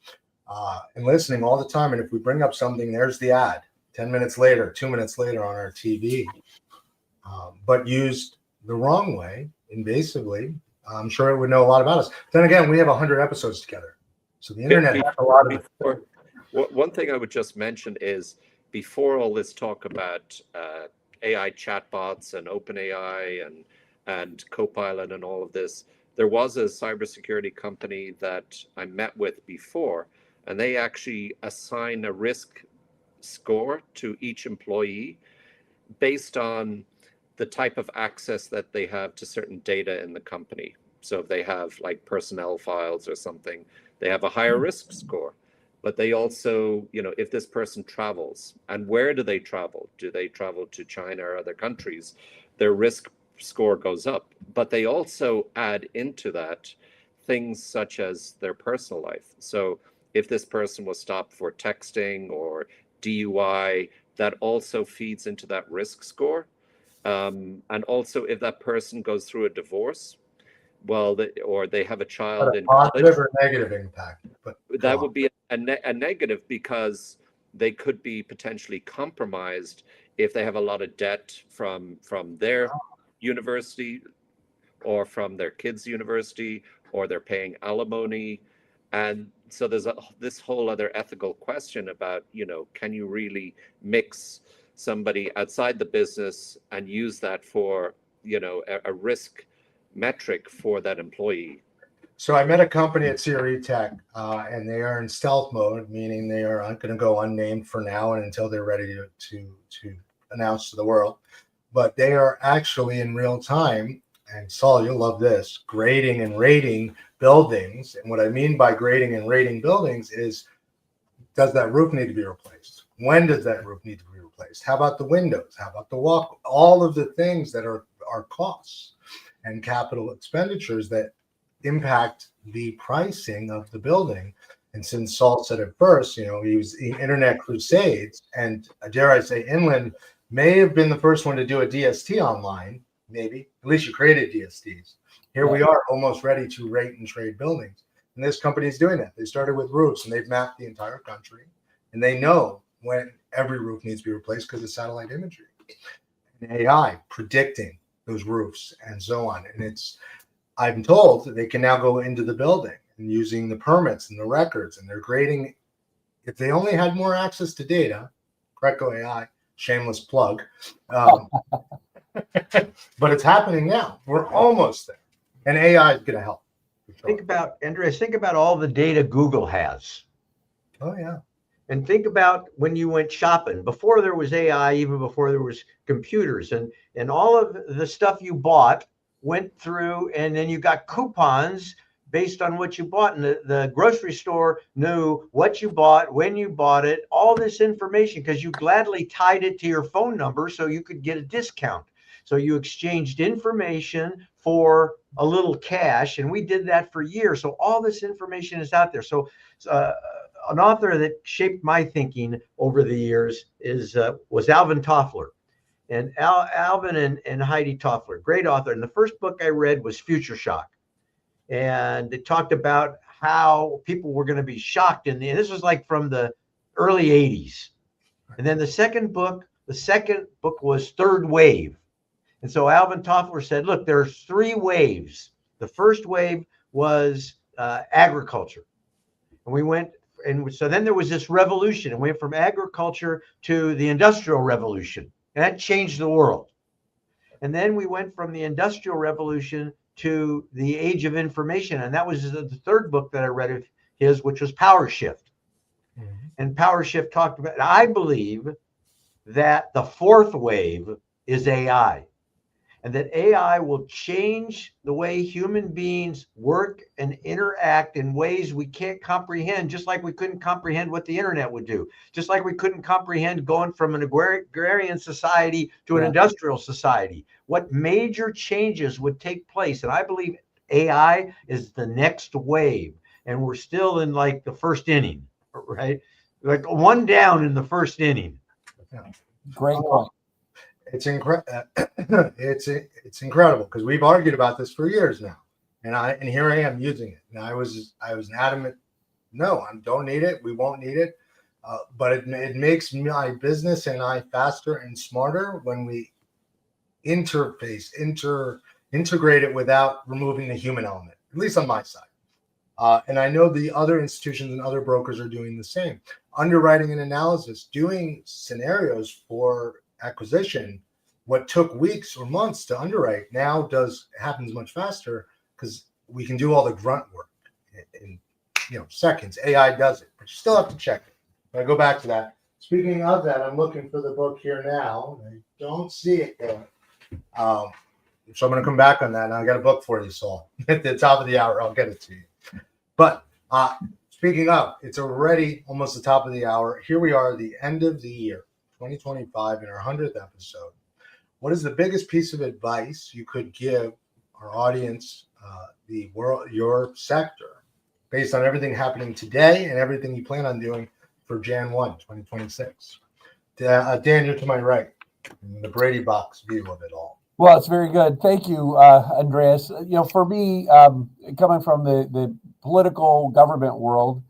And listening all the time. And if we bring up something, there's the ad 10 minutes later, 2 minutes later on our TV. But used the wrong way, invasively, I'm sure it would know a lot about us. Then again, we have 100 episodes together, so the internet has a lot of. One thing I would just mention is, before all this talk about AI chatbots and OpenAI and Copilot and all of this, there was a cybersecurity company that I met with before, and they actually assign a risk score to each employee based on the type of access that they have to certain data in the company. So if they have like personnel files or something, they have a higher risk score. But they also, if this person travels, and where do they travel? Do they travel to China or other countries? Their risk score goes up. But they also add into that things such as their personal life. So if this person was stopped for texting or DUI, that also feeds into that risk score. And also, if that person goes through a divorce, or they have a child in positive or negative impact, but that would be a negative, because they could be potentially compromised if they have a lot of debt from their university or from their kids' university, or they're paying alimony. And so there's this whole other ethical question about, can you really mix somebody outside the business and use that for, a risk metric for that employee? So I met a company at CRETech, and they are in stealth mode, meaning they are going to go unnamed for now and until they're ready to announce to the world. But they are actually in real time, and Saul, you'll love this, grading and rating buildings. And what I mean by grading and rating buildings is, does that roof need to be replaced? When does that roof need to be replaced? How about the windows? How about the walk? All of the things that are costs and capital expenditures that impact the pricing of the building. And since Saul said it first, he was internet crusades, and dare I say, Inland may have been the first one to do a DST online. Maybe at least you created DSTs. Here we are, almost ready to rate and trade buildings. And this company is doing that. They started with roofs, and they've mapped the entire country, and they know when every roof needs to be replaced because of satellite imagery and AI predicting those roofs and so on. And I'm told that they can now go into the building and using the permits and the records, and they're grading. If they only had more access to data, CRECo.ai, shameless plug, but it's happening now. We're almost there, and AI is going to help. Think about, Andreas, think about all the data Google has. Oh, yeah. And think about when you went shopping, before there was AI, even before there was computers, and all of the stuff you bought went through, and then you got coupons based on what you bought. And the grocery store knew what you bought, when you bought it, all this information, because you gladly tied it to your phone number so you could get a discount. So you exchanged information for a little cash, and we did that for years. So all this information is out there. So an author that shaped my thinking over the years was Alvin Toffler. And Alvin and Heidi Toffler, great author. And the first book I read was Future Shock. And it talked about how people were going to be shocked. And this was like from the early 80s. And then the second book was Third Wave. And so Alvin Toffler said, look, there's 3 waves. The first wave was agriculture. And so then there was this revolution, and went from agriculture to the Industrial Revolution. And that changed the world. And then we went from the Industrial Revolution to the Age of Information. And that was the third book that I read of his, which was Power Shift. Mm-hmm. And Power Shift talked about, I believe that the fourth wave is AI. And that AI will change the way human beings work and interact in ways we can't comprehend, just like we couldn't comprehend what the internet would do, just like we couldn't comprehend going from an agrarian society to an industrial society, what major changes would take place. And I believe AI is the next wave. And we're still in like the first inning, right? Like one down in the first inning. Great point. It's it's incredible because we've argued about this for years now, and here I am using it. And I was an adamant, no, I don't need it. We won't need it, but it makes my business and I faster and smarter when we integrate it without removing the human element, at least on my side. And I know the other institutions and other brokers are doing the same. Underwriting and analysis, doing scenarios for acquisition, what took weeks or months to underwrite now happens much faster because we can do all the grunt work in seconds. AI does it, but you still have to check it. But I go back to that. Speaking of that, I'm looking for the book here now. I don't see it there. So I'm going to come back on that. And I got a book for you, Saul. At the top of the hour, I'll get it to you. But speaking of, it's already almost the top of the hour. Here we are, the end of the year. 2025 in our 100th episode. What is the biggest piece of advice you could give our audience, the world, your sector, based on everything happening today and everything you plan on doing for Jan 1, 2026? Dan, you're to my right, the Brady box view of it all. Well, it's very good. Thank you, Andreas. For me, coming from the political government world,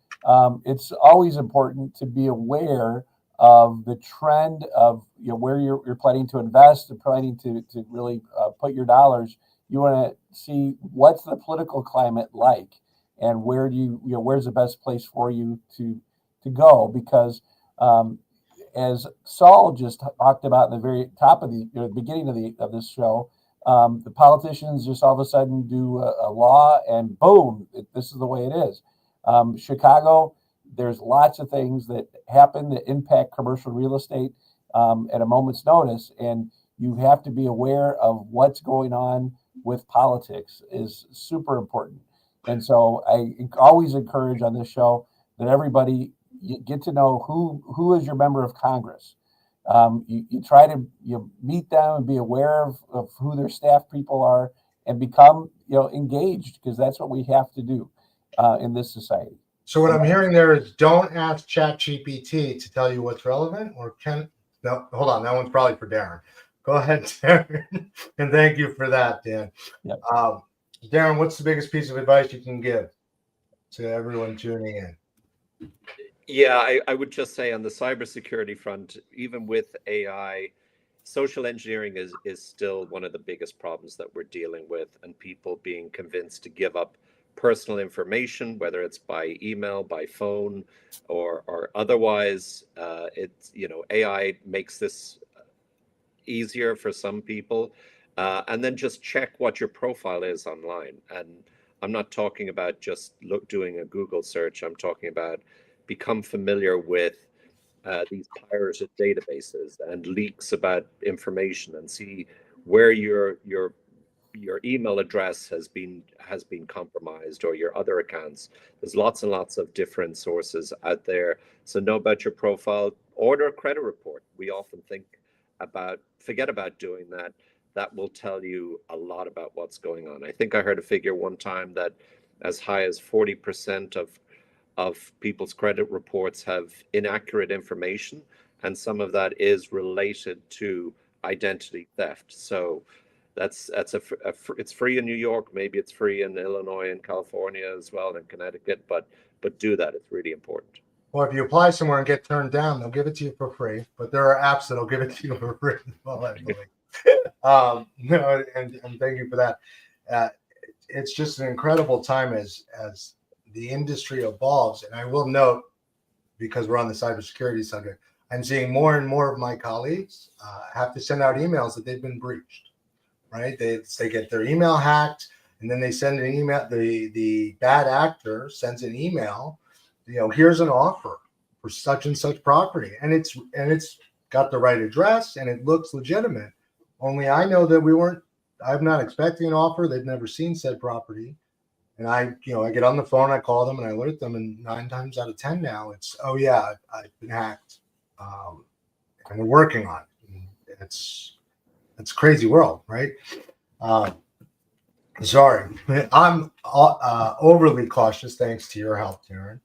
it's always important to be aware of the trend of where you're planning to invest and planning to really put your dollars. You want to see what's the political climate like, and where do where's the best place for you to go, because as Saul just talked about in the very top of the beginning of this show, the politicians just all of a sudden do a law and boom, this is the way it is. Chicago, there's lots of things that happen that impact commercial real estate at a moment's notice, and you have to be aware of what's going on with politics is super important. And so I always encourage on this show that everybody get to know who is your member of Congress. You try to meet them and be aware of who their staff people are and become engaged, because that's what we have to do in this society. So what I'm hearing there is don't ask ChatGPT to tell you what's relevant, no, hold on. That one's probably for Darren. Go ahead, Darren. And thank you for that, Dan. Yep. Darren, what's the biggest piece of advice you can give to everyone tuning in? Yeah, I would just say on the cybersecurity front, even with AI, social engineering is still one of the biggest problems that we're dealing with, and people being convinced to give up personal information, whether it's by email, by phone, or otherwise. It's AI makes this easier for some people, and then just check what your profile is online. And I'm not talking about just doing a Google search. I'm talking about become familiar with these pirated databases and leaks about information, and see where your email address has been compromised, or your other accounts. There's lots and lots of different sources out there. So know about your profile. Order a credit report. We often forget about doing that. That will tell you a lot about what's going on. I think I heard a figure one time that as high as 40% of people's credit reports have inaccurate information, and some of that is related to identity theft. So it's free in New York. Maybe it's free in Illinois and California as well, and Connecticut. But do that. It's really important. Well, if you apply somewhere and get turned down, they'll give it to you for free. But there are apps that'll give it to you for free as well, I believe. No, and thank you for that. It's just an incredible time as the industry evolves. And I will note, because we're on the cybersecurity subject, I'm seeing more and more of my colleagues have to send out emails that they've been breached. Right? They get their email hacked, and then they send an email. The bad actor sends an email. Here's an offer for such and such property, and it's got the right address and it looks legitimate. Only I know that I'm not expecting an offer. They've never seen said property. And I get on the phone, I call them and I alert them, and 9 times out of 10 now it's, oh yeah, I've been hacked. And we're working on it. It's a crazy world, right? Sorry, I'm overly cautious thanks to your help, Darren,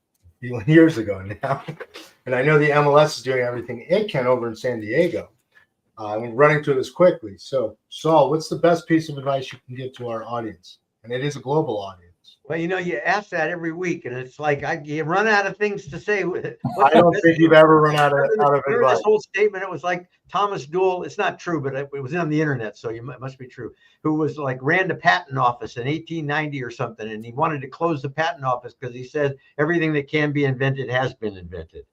years ago now. And I know the MLS is doing everything it can over in San Diego. I'm running through this quickly. So, Saul, what's the best piece of advice you can give to our audience? And it is a global audience. Well, you ask that every week, and it's like you run out of things to say. I don't think you've ever run out of advice. This whole statement, it was like Thomas Duell. It's not true, but it was on the internet, so it must be true. Who was ran the patent office in 1890 or something, and he wanted to close the patent office because he said everything that can be invented has been invented.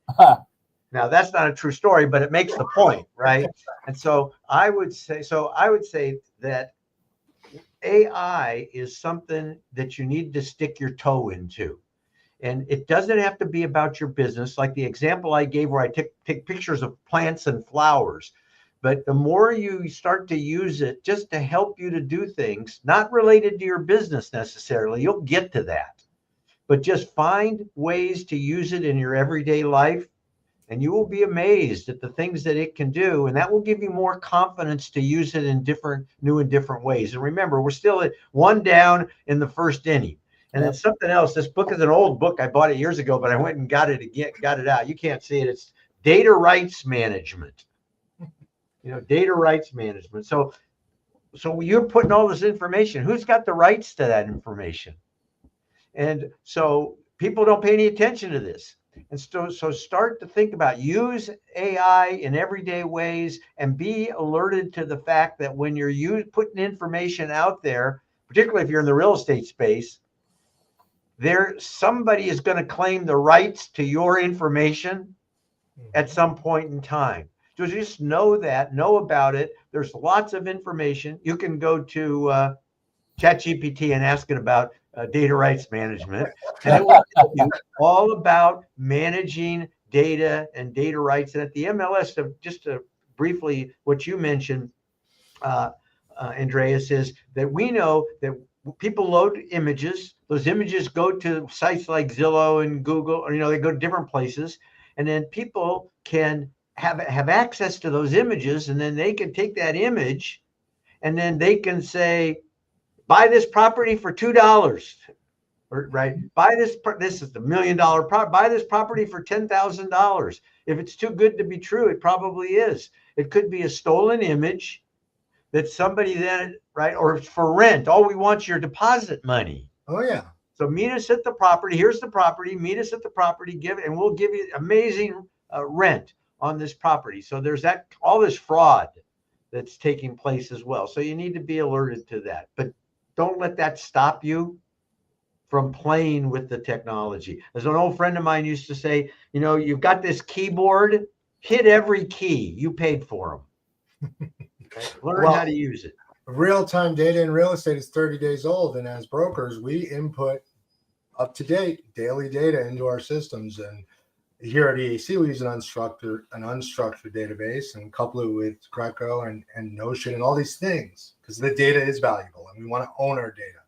Now, that's not a true story, but it makes the point, right? And so I would say that AI is something that you need to stick your toe into. And it doesn't have to be about your business, like the example I gave where I take pictures of plants and flowers. But the more you start to use it just to help you to do things, not related to your business necessarily, you'll get to that. But just find ways to use it in your everyday life, and you will be amazed at the things that it can do. And that will give you more confidence to use it in new and different ways. And remember, we're still at 1 down in the first inning. And then something else. This book is an old book. I bought it years ago, but I went and got it out. You can't see it. It's data rights management. Data rights management. So you're putting all this information. Who's got the rights to that information? And so people don't pay any attention to this. And so start to think about, use AI in everyday ways, and be alerted to the fact that when you're putting information out there, particularly if you're in the real estate space, somebody is going to claim the rights to your information at some point in time. So just know about it. There's lots of information. You can go to ChatGPT and ask it about data rights management, and it will tell you all about managing data and data rights. And at the MLS, just to briefly, what you mentioned, Andreas, is that we know that people load images. Those images go to sites like Zillow and Google, or they go to different places, and then people can have access to those images, and then they can take that image, and then they can say, buy this property for $2, right? Buy this is the $1 million property. Buy this property for $10,000. If it's too good to be true, it probably is. It could be a stolen image that somebody then, right? Or it's for rent. All we want is your deposit money. Oh yeah. So meet us at the property. Here's the property. Meet us at the property. And we'll give you amazing rent on this property. So there's all this fraud that's taking place as well. So you need to be alerted to that. But don't let that stop you from playing with the technology. As an old friend of mine used to say, you've got this keyboard, hit every key. You paid for them. Okay? Learn how to use it. real-time data in real estate is 30 days old. And as brokers, we input up-to-date daily data into our systems. And here at EAC, we use an unstructured database and couple it with CRECo and Notion and all these things because the data is valuable and we want to own our data.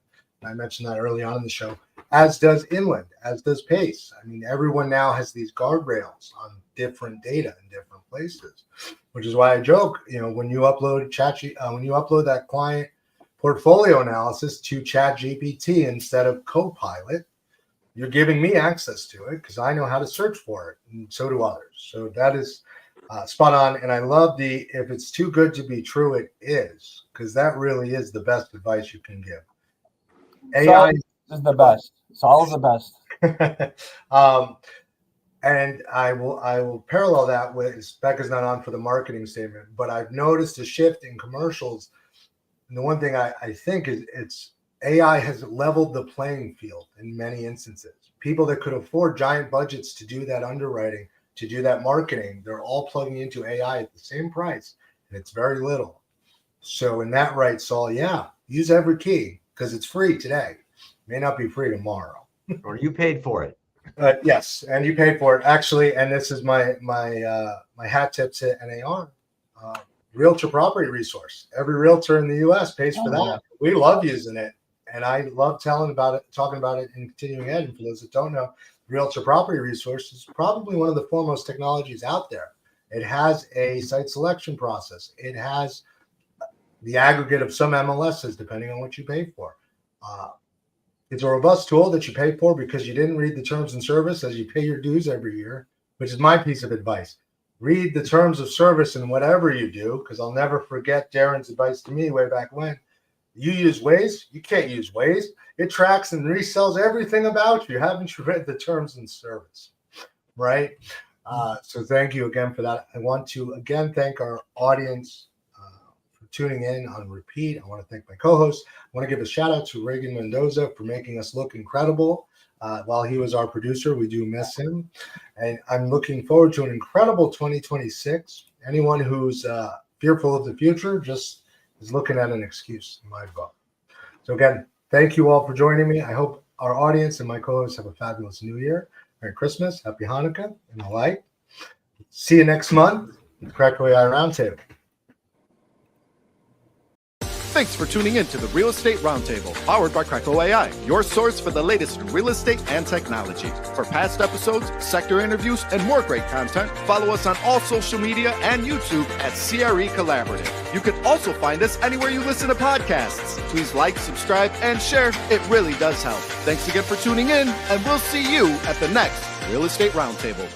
And I mentioned that early on in the show, as does Inland, as does Pace. I mean, everyone now has these guardrails on different data in different places, which is why I joke, when you upload that client portfolio analysis to ChatGPT instead of Copilot, you're giving me access to it because I know how to search for it, and so do others. So that is spot on. And I love if it's too good to be true, it is, because that really is the best advice you can give. AI is the best. Saul is the best. And I will parallel that with, Becca's not on for the marketing statement, but I've noticed a shift in commercials. And the one thing I think is it's AI has leveled the playing field in many instances. People that could afford giant budgets to do that underwriting, to do that marketing, they're all plugging into AI at the same price, and it's very little. So in that right, Saul, use every key because it's free today. May not be free tomorrow. Or you paid for it. Yes, and you paid for it actually. And this is my hat tip to NAR, Realtor property resource. Every realtor in the U.S. pays for that. Yeah. We love using it, and I love talking about it in continuing ed. And for those that don't know, Realtor property resource is probably one of the foremost technologies out there. It has a site selection process. It has the aggregate of some MLSs, depending on what you pay for. It's a robust tool that you pay for because you didn't read the terms and service as you pay your dues every year, which is my piece of advice. Read the terms of service in whatever you do, because I'll never forget Darren's advice to me way back when. You use Waze, you can't use Waze. It tracks and resells everything about you. Haven't you read the terms and service? Right? So thank you again for that. I want to again thank our audience for tuning in on repeat. I want to thank my co-host. I want to give a shout out to Reagan Mendoza for making us look incredible. While he was our producer, we do miss him. And I'm looking forward to an incredible 2026. Anyone who's fearful of the future just is looking at an excuse in my book. So again, thank you all for joining me. I hope our audience and my co-hosts have a fabulous New Year. Merry Christmas, Happy Hanukkah, and the like. See you next month at the CRECo.ai Roundtable. Thanks for tuning in to the Real Estate Roundtable, powered by CRECo.ai, your source for the latest in real estate and technology. For past episodes, sector interviews, and more great content, follow us on all social media and YouTube at CRECollaborative. You can also find us anywhere you listen to podcasts. Please like, subscribe, and share. It really does help. Thanks again for tuning in, and we'll see you at the next Real Estate Roundtable.